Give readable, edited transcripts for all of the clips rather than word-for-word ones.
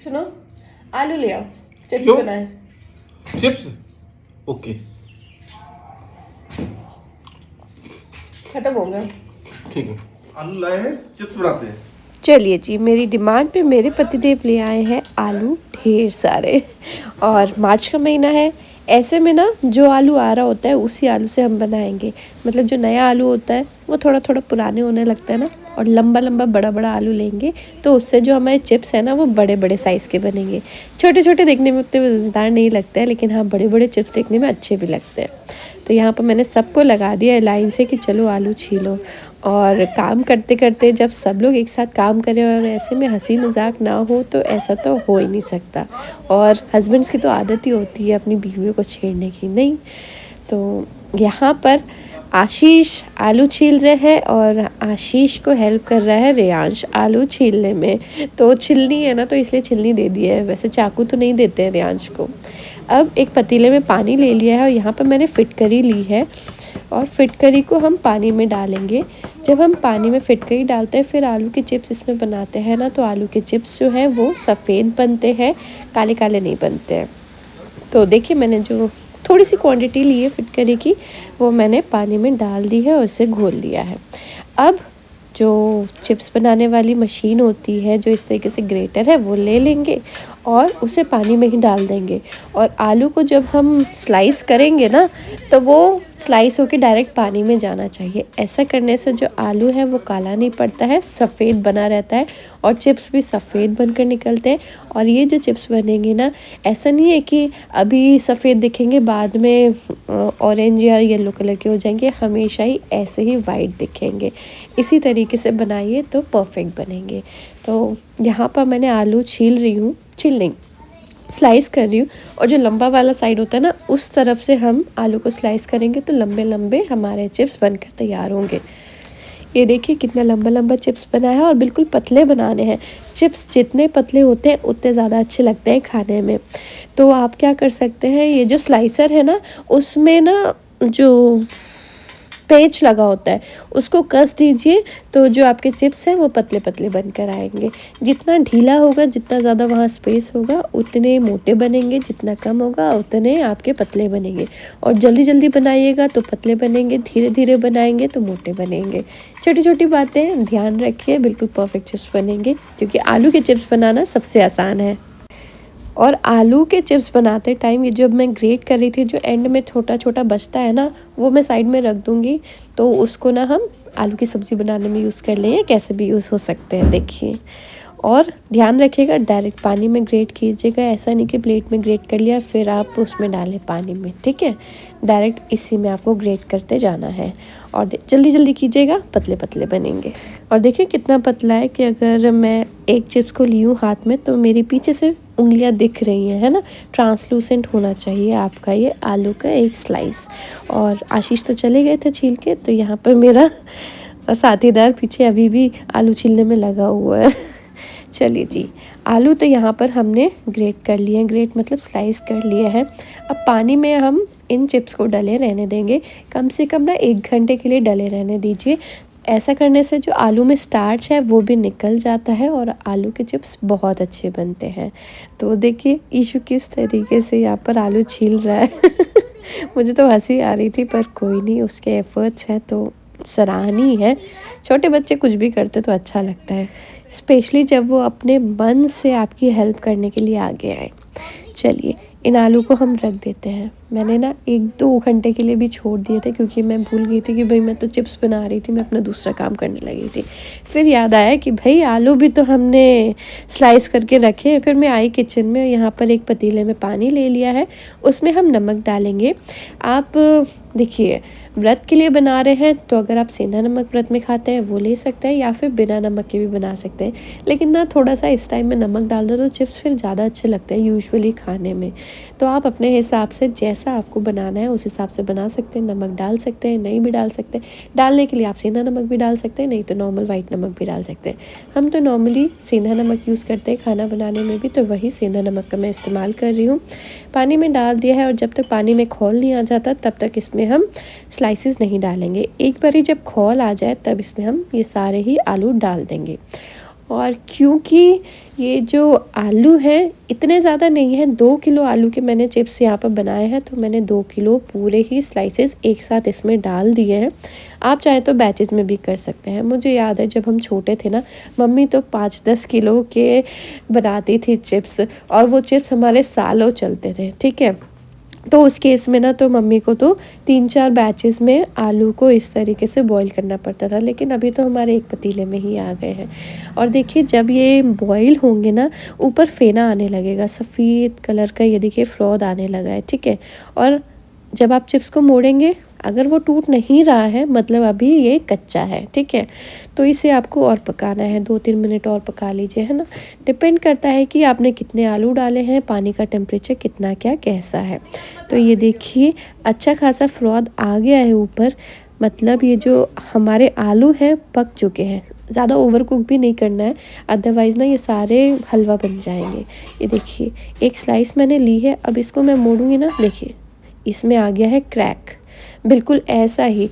सुनो, आलू ले आओ, चिप्स क्यों? बनाए। चिप्स? ओके, खत्म हो गया। ठीक है। आलू लाए हैं, चिप्स बनाते हैं। चलिए जी, मेरी डिमांड पे मेरे पतिदेव ले आए हैं आलू ढेर सारे। और मार्च का महीना है, ऐसे में ना जो आलू आ रहा होता है उसी आलू से हम बनाएंगे। मतलब जो नया आलू होता है वो थोड़ा थोड़ा पुराने होने लगता है ना, और लंबा लंबा बड़ा बड़ा आलू लेंगे तो उससे जो हमारे चिप्स हैं ना वो बड़े बड़े साइज़ के बनेंगे। छोटे छोटे देखने में उतने मज़ेदार नहीं लगते हैं, लेकिन हाँ बड़े बड़े चिप्स देखने में अच्छे भी लगते हैं। तो यहाँ पर मैंने सबको लगा दिया है लाइन से कि चलो आलू छीलो। और काम करते करते जब सब लोग एक साथ काम करें और ऐसे में हंसी मजाक ना हो तो ऐसा तो हो ही नहीं सकता। और हस्बैंड्स की तो आदत ही होती है अपनी बीवियों को छेड़ने की, नहीं। तो यहाँ पर आशीष आलू छील रहे हैं और आशीष को हेल्प कर रहा है रेयांश आलू छीलने में। तो छिलनी है ना, तो इसलिए छिलनी दे दी है, वैसे चाकू तो नहीं देते हैं रेयांश को। अब एक पतीले में पानी ले लिया है और यहाँ पर मैंने फिटकरी ली है और फिटकरी को हम पानी में डालेंगे। जब हम पानी में फिटकरी डालते हैं फिर आलू के चिप्स इसमें बनाते हैं ना, तो आलू के चिप्स जो है वो सफ़ेद बनते हैं, काले काले नहीं बनते हैं। तो देखिए मैंने जो थोड़ी सी क्वांटिटी ली है फिटकरी की वो मैंने पानी में डाल दी है और इसे घोल लिया है। अब जो चिप्स बनाने वाली मशीन होती है, जो इस तरीके से ग्रेटर है, वो ले लेंगे और उसे पानी में ही डाल देंगे। और आलू को जब हम स्लाइस करेंगे ना तो वो स्लाइस होकर डायरेक्ट पानी में जाना चाहिए। ऐसा करने से जो आलू है वो काला नहीं पड़ता है, सफ़ेद बना रहता है और चिप्स भी सफ़ेद बनकर निकलते हैं। और ये जो चिप्स बनेंगे ना, ऐसा नहीं है कि अभी सफ़ेद दिखेंगे बाद में ऑरेंज या येलो कलर के हो जाएंगे, हमेशा ही ऐसे ही वाइट दिखेंगे। इसी तरीके से बनाइए तो परफेक्ट बनेंगे। तो यहाँ पर मैंने आलू छील रही हूँ, छील नहीं स्लाइस कर रही हूँ, और जो लंबा वाला साइड होता है ना उस तरफ से हम आलू को स्लाइस करेंगे तो लंबे लंबे हमारे चिप्स बनकर तैयार होंगे। ये देखिए कितना लंबा लंबा चिप्स बना है और बिल्कुल पतले बनाने हैं। चिप्स जितने पतले होते हैं उतने ज़्यादा अच्छे लगते हैं खाने में। तो आप क्या कर सकते हैं, ये जो स्लाइसर है ना उसमें ना जो पेंच लगा होता है उसको कस दीजिए, तो जो आपके चिप्स हैं वो पतले पतले बनकर आएंगे। जितना ढीला होगा, जितना ज़्यादा वहाँ स्पेस होगा उतने मोटे बनेंगे, जितना कम होगा उतने आपके पतले बनेंगे। और जल्दी जल्दी बनाइएगा तो पतले बनेंगे, धीरे धीरे बनाएंगे तो मोटे बनेंगे। छोटी छोटी बातें ध्यान रखिए, बिल्कुल परफेक्ट चिप्स बनेंगे, क्योंकि आलू के चिप्स बनाना सबसे आसान है। और आलू के चिप्स बनाते टाइम ये जब मैं ग्रेट कर रही थी, जो एंड में छोटा छोटा बचता है ना वो मैं साइड में रख दूँगी, तो उसको ना हम आलू की सब्ज़ी बनाने में यूज़ कर लें, कैसे भी यूज़ हो सकते हैं। देखिए, और ध्यान रखिएगा डायरेक्ट पानी में ग्रेट कीजिएगा, ऐसा नहीं कि प्लेट में ग्रेट कर लिया फिर आप उसमें डालें पानी में, ठीक है। डायरेक्ट इसी में आपको ग्रेट करते जाना है और जल्दी जल्दी कीजिएगा, पतले पतले बनेंगे। और देखिए कितना पतला है कि अगर मैं एक चिप्स को ली हूँ हाथ में तो मेरे पीछे से उंगलियां दिख रही हैं, है ना। ट्रांसलूसेंट होना चाहिए आपका ये आलू का एक स्लाइस। और आशीष तो चले गए थे छील के, तो यहाँ पर मेरा साथीदार पीछे अभी भी आलू छीलने में लगा हुआ है। चलिए जी, आलू तो यहाँ पर हमने ग्रेट कर लिए हैं, ग्रेट मतलब स्लाइस कर लिए हैं। अब पानी में हम इन चिप्स को डले रहने देंगे, कम से कम ना 1 घंटे के लिए डले रहने दीजिए। ऐसा करने से जो आलू में स्टार्च है वो भी निकल जाता है और आलू के चिप्स बहुत अच्छे बनते हैं। तो देखिए ईशु किस तरीके से यहाँ पर आलू छील रहा है। मुझे तो हंसी आ रही थी, पर कोई नहीं, उसके एफर्ट्स हैं तो सराहनीय है। छोटे बच्चे कुछ भी करते तो अच्छा लगता है, स्पेशली जब वो अपने मन से आपकी हेल्प करने के लिए आगे आए। चलिए इन आलू को हम रख देते हैं। मैंने ना 1-2 घंटे के लिए भी छोड़ दिए थे, क्योंकि मैं भूल गई थी कि भाई मैं तो चिप्स बना रही थी, मैं अपना दूसरा काम करने लगी थी। फिर याद आया कि भाई आलू भी तो हमने स्लाइस करके रखे हैं। फिर मैं आई किचन में, यहाँ पर एक पतीले में पानी ले लिया है, उसमें हम नमक डालेंगे। आप देखिए व्रत के लिए बना रहे हैं तो अगर आप सेंधा नमक व्रत में खाते हैं वो ले सकते हैं, या फिर बिना नमक के भी बना सकते हैं। लेकिन ना थोड़ा सा इस टाइम में नमक डाल दो तो चिप्स फिर ज़्यादा अच्छे लगते हैं यूजुअली खाने में। तो आप अपने हिसाब से जैसा आपको बनाना है उस हिसाब से बना सकते हैं, नमक डाल सकते हैं, नहीं भी डाल सकते हैं। डालने के लिए आप सेंधा नमक भी डाल सकते हैं, नहीं तो नॉर्मल वाइट नमक भी डाल सकते हैं। हम तो नॉर्मली सेंधा नमक यूज़ करते हैं खाना बनाने में भी, तो वही सेंधा नमक का मैं इस्तेमाल कर रही हूँ। पानी में डाल दिया है और जब तक पानी में खौल नहीं आ जाता तब तक इसमें हम स्लाइसेस नहीं डालेंगे। एक बार ही जब खौल आ जाए तब इसमें हम ये सारे ही आलू डाल देंगे। और क्योंकि ये जो आलू हैं इतने ज़्यादा नहीं हैं, 2 किलो आलू के मैंने चिप्स यहाँ पर बनाए हैं, तो मैंने 2 किलो पूरे ही स्लाइसेस एक साथ इसमें डाल दिए हैं। आप चाहें तो बैचेस में भी कर सकते हैं। मुझे याद है जब हम छोटे थे ना, मम्मी तो 5-10 किलो के बनाती थी चिप्स, और वो चिप्स हमारे सालों चलते थे, ठीक है। तो उस केस में ना तो मम्मी को तो 3-4 बैचेस में आलू को इस तरीके से बॉईल करना पड़ता था, लेकिन अभी तो हमारे एक पतीले में ही आ गए हैं। और देखिए जब ये बॉईल होंगे ना, ऊपर फेना आने लगेगा, सफ़ेद कलर का, ये देखिए फ्रॉद आने लगा है, ठीक है। और जब आप चिप्स को मोड़ेंगे, अगर वो टूट नहीं रहा है मतलब अभी ये कच्चा है, ठीक है। तो इसे आपको और पकाना है, 2-3 मिनट और पका लीजिए, है ना। डिपेंड करता है कि आपने कितने आलू डाले हैं, पानी का टेम्परेचर कितना क्या कैसा है। तो ये देखिए अच्छा खासा फ्रॉद आ गया है ऊपर, मतलब ये जो हमारे आलू हैं पक चुके हैं। ज़्यादा ओवर कुक भी नहीं करना है, अदरवाइज़ ना ये सारे हलवा बन जाएंगे। ये देखिए एक स्लाइस मैंने ली है, अब इसको मैं मोड़ूंगी ना, देखिए इसमें आ गया है क्रैक, बिल्कुल ऐसा ही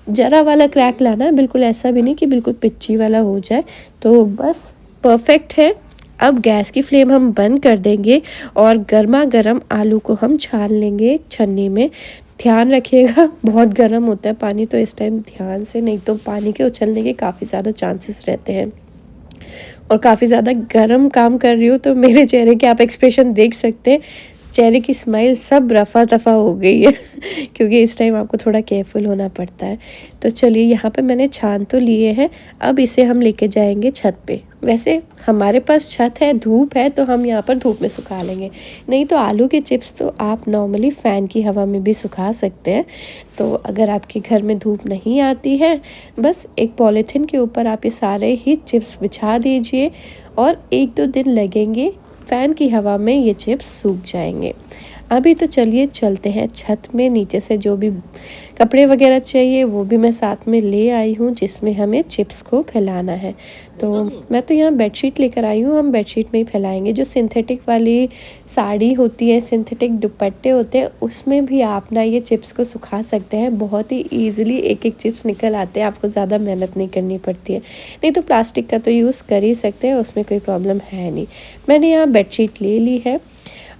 जरा वाला क्रैक लाना है, बिल्कुल ऐसा भी नहीं कि बिल्कुल पिच्ची वाला हो जाए। तो बस परफेक्ट है। अब गैस की फ्लेम हम बंद कर देंगे और गर्मा गर्म आलू को हम छान लेंगे एक छन्नी में। ध्यान रखिएगा बहुत गर्म होता है पानी, तो इस टाइम ध्यान से, नहीं तो पानी के उछलने के काफ़ी ज़्यादा चांसेस रहते हैं। और काफ़ी ज़्यादा गर्म काम कर रही हूँ, तो मेरे चेहरे के आप एक्सप्रेशन देख सकते हैं, चेहरे की स्माइल सब रफ़ा दफ़ा हो गई है क्योंकि इस टाइम आपको थोड़ा केयरफुल होना पड़ता है। तो चलिए यहाँ पे मैंने छान तो लिए हैं, अब इसे हम लेके जाएंगे छत पे। वैसे हमारे पास छत है, धूप है, तो हम यहाँ पर धूप में सुखा लेंगे, नहीं तो आलू के चिप्स तो आप नॉर्मली फ़ैन की हवा में भी सुखा सकते हैं। तो अगर आपके घर में धूप नहीं आती है, बस एक पॉलीथीन के ऊपर आप ये सारे ही चिप्स बिछा दीजिए और 1-2 दिन लगेंगे, फ़ैन की हवा में ये चिप्स सूख जाएंगे। अभी तो चलिए चलते हैं छत में, नीचे से जो भी कपड़े वगैरह चाहिए वो भी मैं साथ में ले आई हूँ, जिसमें हमें चिप्स को फैलाना है। तो मैं तो यहाँ बेडशीट लेकर आई हूँ, हम बेडशीट में ही फैलाएंगे। जो सिंथेटिक वाली साड़ी होती है, सिंथेटिक दुपट्टे होते हैं, उसमें भी आप ना ये चिप्स को सुखा सकते हैं। बहुत ही ईजिली एक चिप्स निकल आते हैं, आपको ज़्यादा मेहनत नहीं करनी पड़ती है। नहीं तो प्लास्टिक का तो यूज़ कर ही सकते हैं, उसमें कोई प्रॉब्लम है नहीं। मैंने यहाँ बेडशीट ले ली है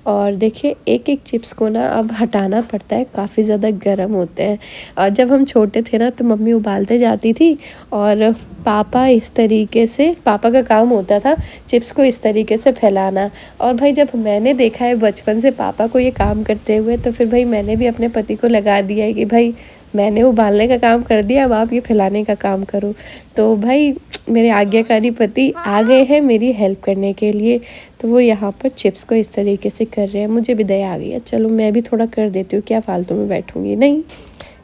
और देखिए एक चिप्स को ना अब हटाना पड़ता है, काफ़ी ज़्यादा गर्म होते हैं। और जब हम छोटे थे ना तो मम्मी उबालते जाती थी और पापा इस तरीके से, पापा का काम होता था चिप्स को इस तरीके से फैलाना। और भाई जब मैंने देखा है बचपन से पापा को ये काम करते हुए, तो फिर भाई मैंने भी अपने पति को लगा दिया है कि भाई मैंने उबालने का काम कर दिया, अब आप ये फैलाने का काम करो। तो भाई मेरे आज्ञाकारी पति आ गए हैं मेरी हेल्प करने के लिए, तो वो यहाँ पर चिप्स को इस तरीके से कर रहे हैं। मुझे भी दया आ गई है, चलो मैं भी थोड़ा कर देती हूँ, क्या फालतू में बैठूँगी। नहीं,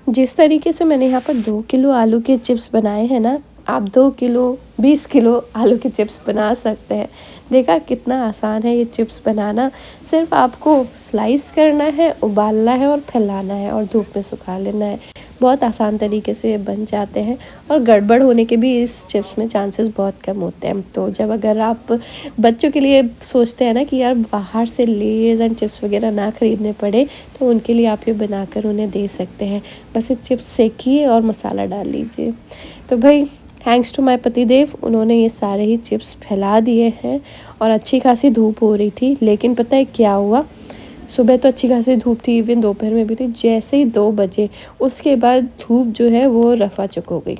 जिस तरीके से मैंने यहाँ पर 2 किलो आलू के चिप्स बनाए हैं ना, आप 2 किलो 20 किलो आलू के चिप्स बना सकते हैं। देखा कितना आसान है ये चिप्स बनाना, सिर्फ आपको स्लाइस करना है, उबालना है और फैलाना है और धूप में सुखा लेना है। बहुत आसान तरीके से बन जाते हैं और गड़बड़ होने के भी इस चिप्स में चांसेस बहुत कम होते हैं। तो जब अगर आप बच्चों के लिए सोचते हैं ना कि यार बाहर से लेज़ एंड चिप्स वगैरह ना ख़रीदने पड़े, तो उनके लिए आप ये बनाकर उन्हें दे सकते हैं। बस ये चिप्स सेकिए और मसाला डाल लीजिए। तो भाई थैंक्स टू माय पतिदेव, उन्होंने ये सारे ही चिप्स फैला दिए हैं। और अच्छी खासी धूप हो रही थी, लेकिन पता है क्या हुआ, सुबह तो अच्छी खासी धूप थी, इवन दोपहर में भी थी। जैसे ही 2 बजे उसके बाद धूप जो है वो रफाचक हो गई।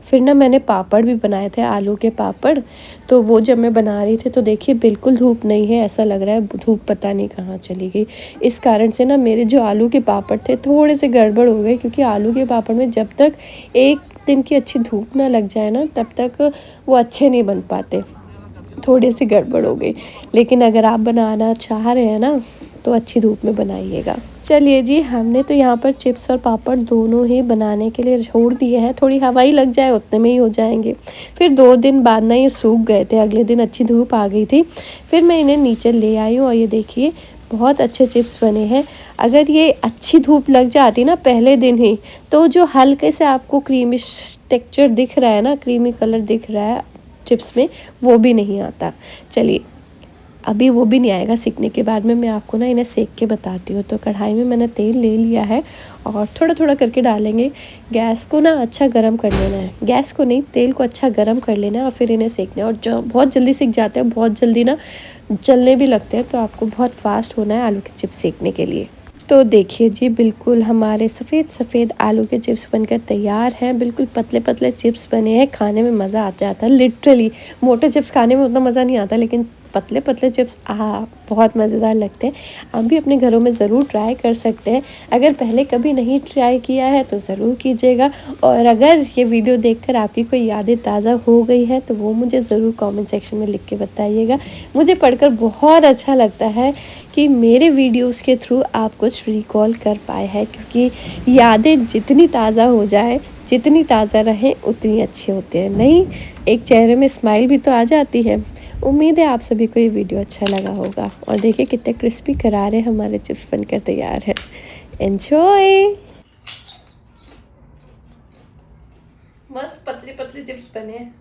फिर ना मैंने पापड़ भी बनाए थे, आलू के पापड़, तो वो जब मैं बना रही थी तो देखिए बिल्कुल धूप नहीं है, ऐसा लग रहा है धूप पता नहीं कहाँ चली गई। इस कारण से ना मेरे जो आलू के पापड़ थे थोड़े से गड़बड़ हो गए, क्योंकि आलू के पापड़ में जब तक 1 दिन की अच्छी धूप ना लग जाए ना, तब तक वो अच्छे नहीं बन पाते। थोड़ी सी गड़बड़ हो गई, लेकिन अगर आप बनाना चाह रहे हैं ना तो अच्छी धूप में बनाइएगा। चलिए जी, हमने तो यहाँ पर चिप्स और पापड़ दोनों ही बनाने के लिए छोड़ दिए हैं, थोड़ी हवाई लग जाए उतने में ही हो जाएंगे। फिर 2 दिन बाद ना ये सूख गए थे, अगले दिन अच्छी धूप आ गई थी, फिर मैं इन्हें नीचे ले आई हूँ और ये देखिए बहुत अच्छे चिप्स बने हैं। अगर ये अच्छी धूप लग जाती ना पहले दिन ही, तो जो हल्के से आपको क्रीमी टेक्सचर दिख रहा है ना, क्रीमी कलर दिख रहा है चिप्स में, वो भी नहीं आता। चलिए अभी वो भी नहीं आएगा सीखने के बाद में। मैं आपको ना इन्हें सेक के बताती हूँ। तो कढ़ाई में मैंने तेल ले लिया है और थोड़ा थोड़ा करके डालेंगे। गैस को ना अच्छा गरम कर लेना है, गैस को नहीं, तेल को अच्छा गरम कर लेना है और फिर इन्हें सेकना है। और जो बहुत जल्दी सीख जाते हैं, बहुत जल्दी ना जलने भी लगते हैं, तो आपको बहुत फास्ट होना है आलू के चिप्स सेकने के लिए। तो देखिए जी, बिल्कुल हमारे सफ़ेद सफ़ेद आलू के चिप्स बनकर तैयार हैं। बिल्कुल पतले पतले चिप्स बने हैं, खाने में मज़ा आ जाता है लिटरली। मोटे चिप्स खाने में उतना मज़ा नहीं आता, लेकिन पतले पतले चिप्स बहुत मज़ेदार लगते हैं। आप भी अपने घरों में ज़रूर ट्राई कर सकते हैं। अगर पहले कभी नहीं ट्राई किया है तो ज़रूर कीजिएगा। और अगर ये वीडियो देखकर आपकी कोई यादें ताज़ा हो गई है तो वो मुझे ज़रूर कमेंट सेक्शन में लिख के बताइएगा। मुझे पढ़कर बहुत अच्छा लगता है कि मेरे वीडियोस के थ्रू आप कुछ रिकॉल कर पाए हैं, क्योंकि यादें जितनी ताज़ा हो जाए, जितनी ताज़ा रहें, उतनी अच्छी होती है। नहीं, एक चेहरे में स्माइल भी तो आ जाती है। उम्मीद है आप सभी को ये वीडियो अच्छा लगा होगा। और देखिए कितने क्रिस्पी करारे हमारे चिप्स बनकर तैयार हैं। एंजॉय। मस्त पतली पतली चिप्स बने हैं।